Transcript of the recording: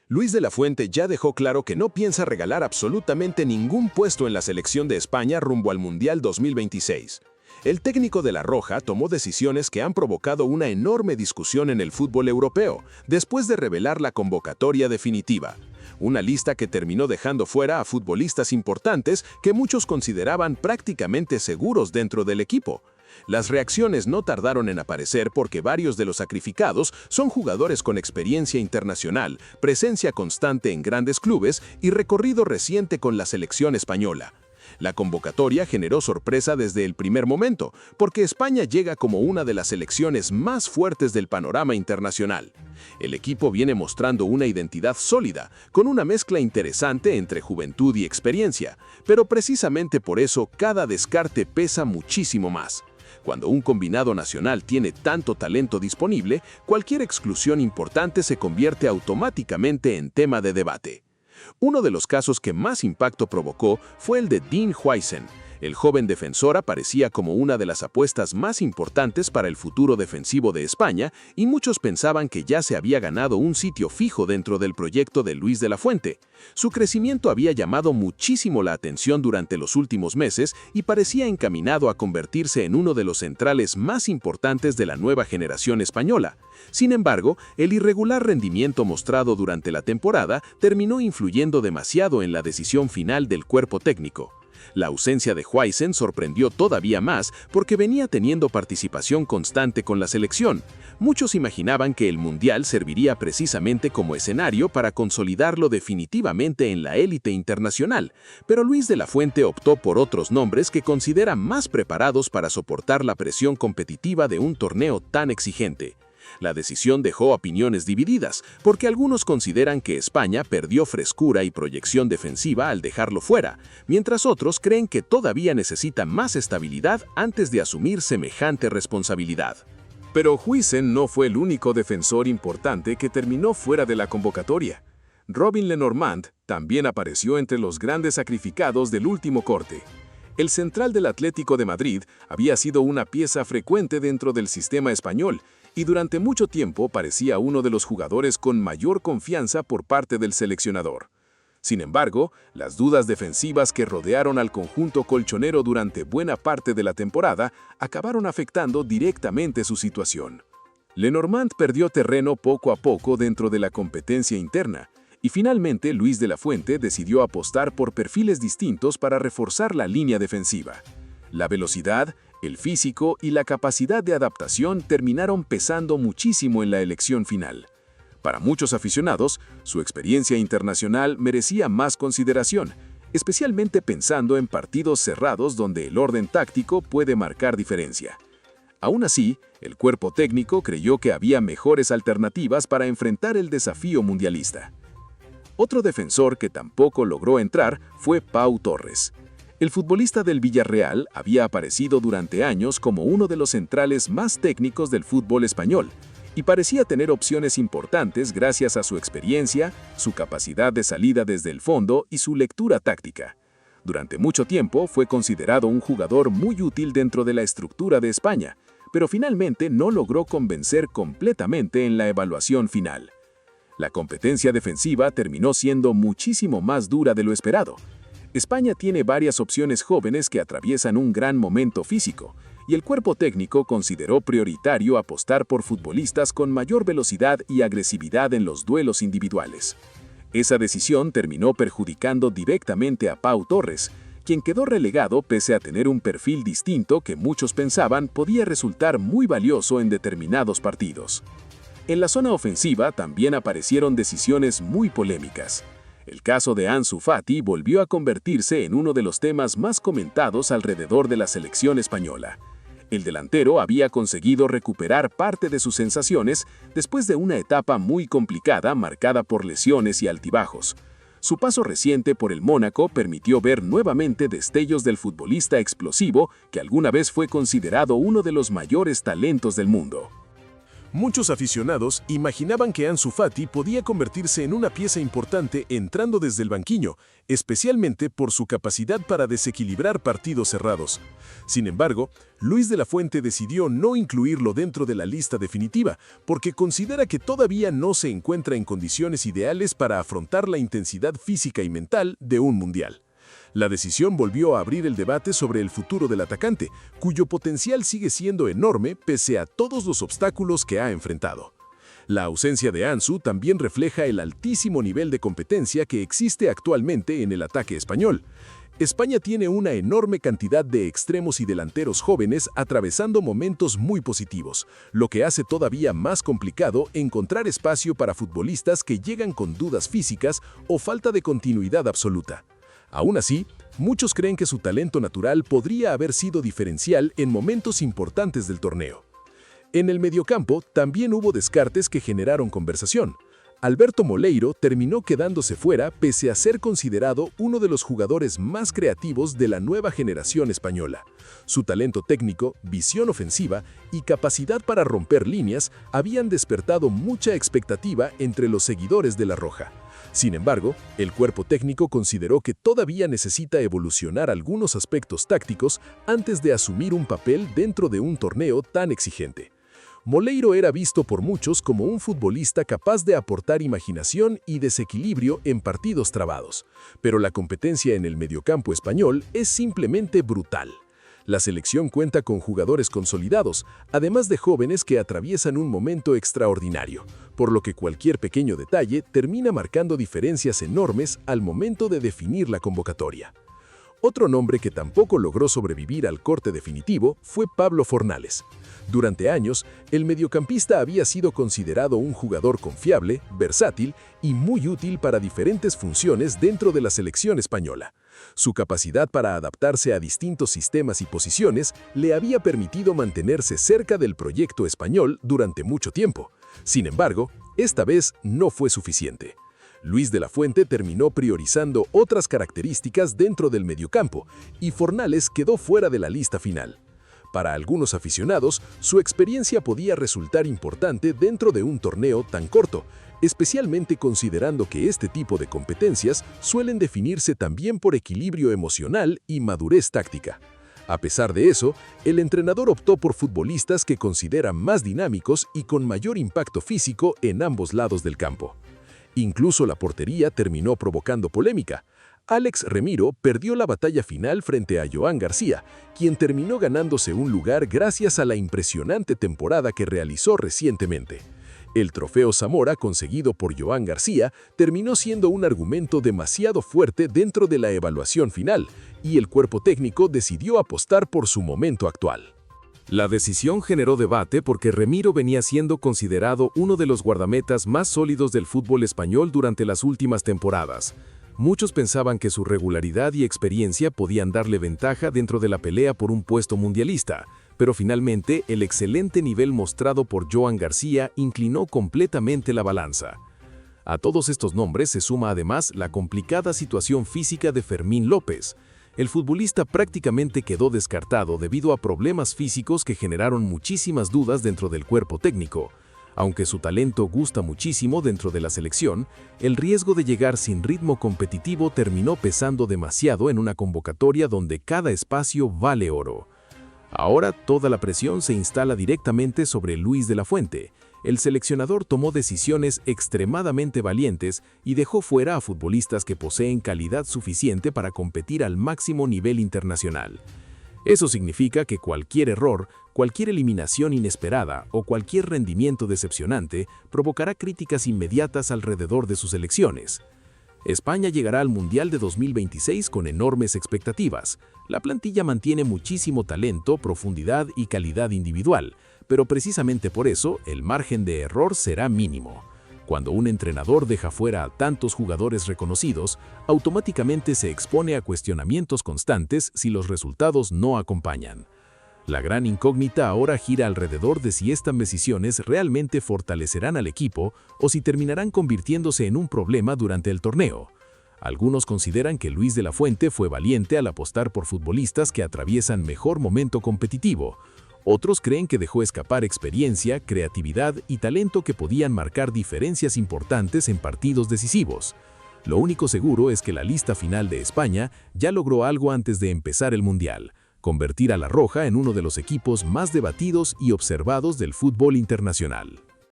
Luis de la Fuente ya dejó claro que no piensa regalar absolutamente ningún puesto en la selección de España rumbo al Mundial 2026. El técnico de La Roja tomó decisiones que han provocado una enorme discusión en el fútbol europeo, después de revelar la convocatoria definitiva. Una lista que terminó dejando fuera a futbolistas importantes que muchos consideraban prácticamente seguros dentro del equipo. Las reacciones no tardaron en aparecer porque varios de los sacrificados son jugadores con experiencia internacional, presencia constante en grandes clubes y recorrido reciente con la selección española. La convocatoria generó sorpresa desde el primer momento, porque España llega como una de las selecciones más fuertes del panorama internacional. El equipo viene mostrando una identidad sólida, con una mezcla interesante entre juventud y experiencia, pero precisamente por eso cada descarte pesa muchísimo más. Cuando un combinado nacional tiene tanto talento disponible, cualquier exclusión importante se convierte automáticamente en tema de debate. Uno de los casos que más impacto provocó fue el de Dean Huijsen. El joven defensor aparecía como una de las apuestas más importantes para el futuro defensivo de España y muchos pensaban que ya se había ganado un sitio fijo dentro del proyecto de Luis de la Fuente. Su crecimiento había llamado muchísimo la atención durante los últimos meses y parecía encaminado a convertirse en uno de los centrales más importantes de la nueva generación española. Sin embargo, el irregular rendimiento mostrado durante la temporada terminó influyendo demasiado en la decisión final del cuerpo técnico. La ausencia de Huijsen sorprendió todavía más porque venía teniendo participación constante con la selección. Muchos imaginaban que el Mundial serviría precisamente como escenario para consolidarlo definitivamente en la élite internacional, pero Luis de la Fuente optó por otros nombres que considera más preparados para soportar la presión competitiva de un torneo tan exigente. La decisión dejó opiniones divididas, porque algunos consideran que España perdió frescura y proyección defensiva al dejarlo fuera, mientras otros creen que todavía necesita más estabilidad antes de asumir semejante responsabilidad. Pero Huijsen no fue el único defensor importante que terminó fuera de la convocatoria. Robin Lenormand también apareció entre los grandes sacrificados del último corte. El central del Atlético de Madrid había sido una pieza frecuente dentro del sistema español, y durante mucho tiempo parecía uno de los jugadores con mayor confianza por parte del seleccionador. Sin embargo, las dudas defensivas que rodearon al conjunto colchonero durante buena parte de la temporada acabaron afectando directamente su situación. Lenormand perdió terreno poco a poco dentro de la competencia interna, y finalmente Luis de la Fuente decidió apostar por perfiles distintos para reforzar la línea defensiva. La velocidad, el físico y la capacidad de adaptación terminaron pesando muchísimo en la elección final. Para muchos aficionados, su experiencia internacional merecía más consideración, especialmente pensando en partidos cerrados donde el orden táctico puede marcar diferencia. Aún así, el cuerpo técnico creyó que había mejores alternativas para enfrentar el desafío mundialista. Otro defensor que tampoco logró entrar fue Pau Torres. El futbolista del Villarreal había aparecido durante años como uno de los centrales más técnicos del fútbol español y parecía tener opciones importantes gracias a su experiencia, su capacidad de salida desde el fondo y su lectura táctica. Durante mucho tiempo fue considerado un jugador muy útil dentro de la estructura de España, pero finalmente no logró convencer completamente en la evaluación final. La competencia defensiva terminó siendo muchísimo más dura de lo esperado. España tiene varias opciones jóvenes que atraviesan un gran momento físico, y el cuerpo técnico consideró prioritario apostar por futbolistas con mayor velocidad y agresividad en los duelos individuales. Esa decisión terminó perjudicando directamente a Pau Torres, quien quedó relegado pese a tener un perfil distinto que muchos pensaban podía resultar muy valioso en determinados partidos. En la zona ofensiva también aparecieron decisiones muy polémicas. El caso de Ansu Fati volvió a convertirse en uno de los temas más comentados alrededor de la selección española. El delantero había conseguido recuperar parte de sus sensaciones después de una etapa muy complicada marcada por lesiones y altibajos. Su paso reciente por el Mónaco permitió ver nuevamente destellos del futbolista explosivo que alguna vez fue considerado uno de los mayores talentos del mundo. Muchos aficionados imaginaban que Ansu Fati podía convertirse en una pieza importante entrando desde el banquillo, especialmente por su capacidad para desequilibrar partidos cerrados. Sin embargo, Luis de la Fuente decidió no incluirlo dentro de la lista definitiva, porque considera que todavía no se encuentra en condiciones ideales para afrontar la intensidad física y mental de un mundial. La decisión volvió a abrir el debate sobre el futuro del atacante, cuyo potencial sigue siendo enorme pese a todos los obstáculos que ha enfrentado. La ausencia de Ansu también refleja el altísimo nivel de competencia que existe actualmente en el ataque español. España tiene una enorme cantidad de extremos y delanteros jóvenes atravesando momentos muy positivos, lo que hace todavía más complicado encontrar espacio para futbolistas que llegan con dudas físicas o falta de continuidad absoluta. Aún así, muchos creen que su talento natural podría haber sido diferencial en momentos importantes del torneo. En el mediocampo también hubo descartes que generaron conversación. Alberto Moleiro terminó quedándose fuera pese a ser considerado uno de los jugadores más creativos de la nueva generación española. Su talento técnico, visión ofensiva y capacidad para romper líneas habían despertado mucha expectativa entre los seguidores de La Roja. Sin embargo, el cuerpo técnico consideró que todavía necesita evolucionar algunos aspectos tácticos antes de asumir un papel dentro de un torneo tan exigente. Moleiro era visto por muchos como un futbolista capaz de aportar imaginación y desequilibrio en partidos trabados, pero la competencia en el mediocampo español es simplemente brutal. La selección cuenta con jugadores consolidados, además de jóvenes que atraviesan un momento extraordinario, por lo que cualquier pequeño detalle termina marcando diferencias enormes al momento de definir la convocatoria. Otro nombre que tampoco logró sobrevivir al corte definitivo fue Pablo Fornals. Durante años, el mediocampista había sido considerado un jugador confiable, versátil y muy útil para diferentes funciones dentro de la selección española. Su capacidad para adaptarse a distintos sistemas y posiciones le había permitido mantenerse cerca del proyecto español durante mucho tiempo. Sin embargo, esta vez no fue suficiente. Luis de la Fuente terminó priorizando otras características dentro del mediocampo y Fornals quedó fuera de la lista final. Para algunos aficionados, su experiencia podía resultar importante dentro de un torneo tan corto, especialmente considerando que este tipo de competencias suelen definirse también por equilibrio emocional y madurez táctica. A pesar de eso, el entrenador optó por futbolistas que considera más dinámicos y con mayor impacto físico en ambos lados del campo. Incluso la portería terminó provocando polémica. Alex Remiro perdió la batalla final frente a Joan García, quien terminó ganándose un lugar gracias a la impresionante temporada que realizó recientemente. El trofeo Zamora conseguido por Joan García terminó siendo un argumento demasiado fuerte dentro de la evaluación final, y el cuerpo técnico decidió apostar por su momento actual. La decisión generó debate porque Remiro venía siendo considerado uno de los guardametas más sólidos del fútbol español durante las últimas temporadas. Muchos pensaban que su regularidad y experiencia podían darle ventaja dentro de la pelea por un puesto mundialista, pero finalmente el excelente nivel mostrado por Joan García inclinó completamente la balanza. A todos estos nombres se suma además la complicada situación física de Fermín López. El futbolista prácticamente quedó descartado debido a problemas físicos que generaron muchísimas dudas dentro del cuerpo técnico. Aunque su talento gusta muchísimo dentro de la selección, el riesgo de llegar sin ritmo competitivo terminó pesando demasiado en una convocatoria donde cada espacio vale oro. Ahora toda la presión se instala directamente sobre Luis de la Fuente. El seleccionador tomó decisiones extremadamente valientes y dejó fuera a futbolistas que poseen calidad suficiente para competir al máximo nivel internacional. Eso significa que cualquier error, cualquier eliminación inesperada o cualquier rendimiento decepcionante provocará críticas inmediatas alrededor de sus elecciones. España llegará al Mundial de 2026 con enormes expectativas. La plantilla mantiene muchísimo talento, profundidad y calidad individual, pero precisamente por eso el margen de error será mínimo. Cuando un entrenador deja fuera a tantos jugadores reconocidos, automáticamente se expone a cuestionamientos constantes si los resultados no acompañan. La gran incógnita ahora gira alrededor de si estas decisiones realmente fortalecerán al equipo o si terminarán convirtiéndose en un problema durante el torneo. Algunos consideran que Luis de la Fuente fue valiente al apostar por futbolistas que atraviesan mejor momento competitivo. Otros creen que dejó escapar experiencia, creatividad y talento que podían marcar diferencias importantes en partidos decisivos. Lo único seguro es que la lista final de España ya logró algo antes de empezar el Mundial: convertir a La Roja en uno de los equipos más debatidos y observados del fútbol internacional.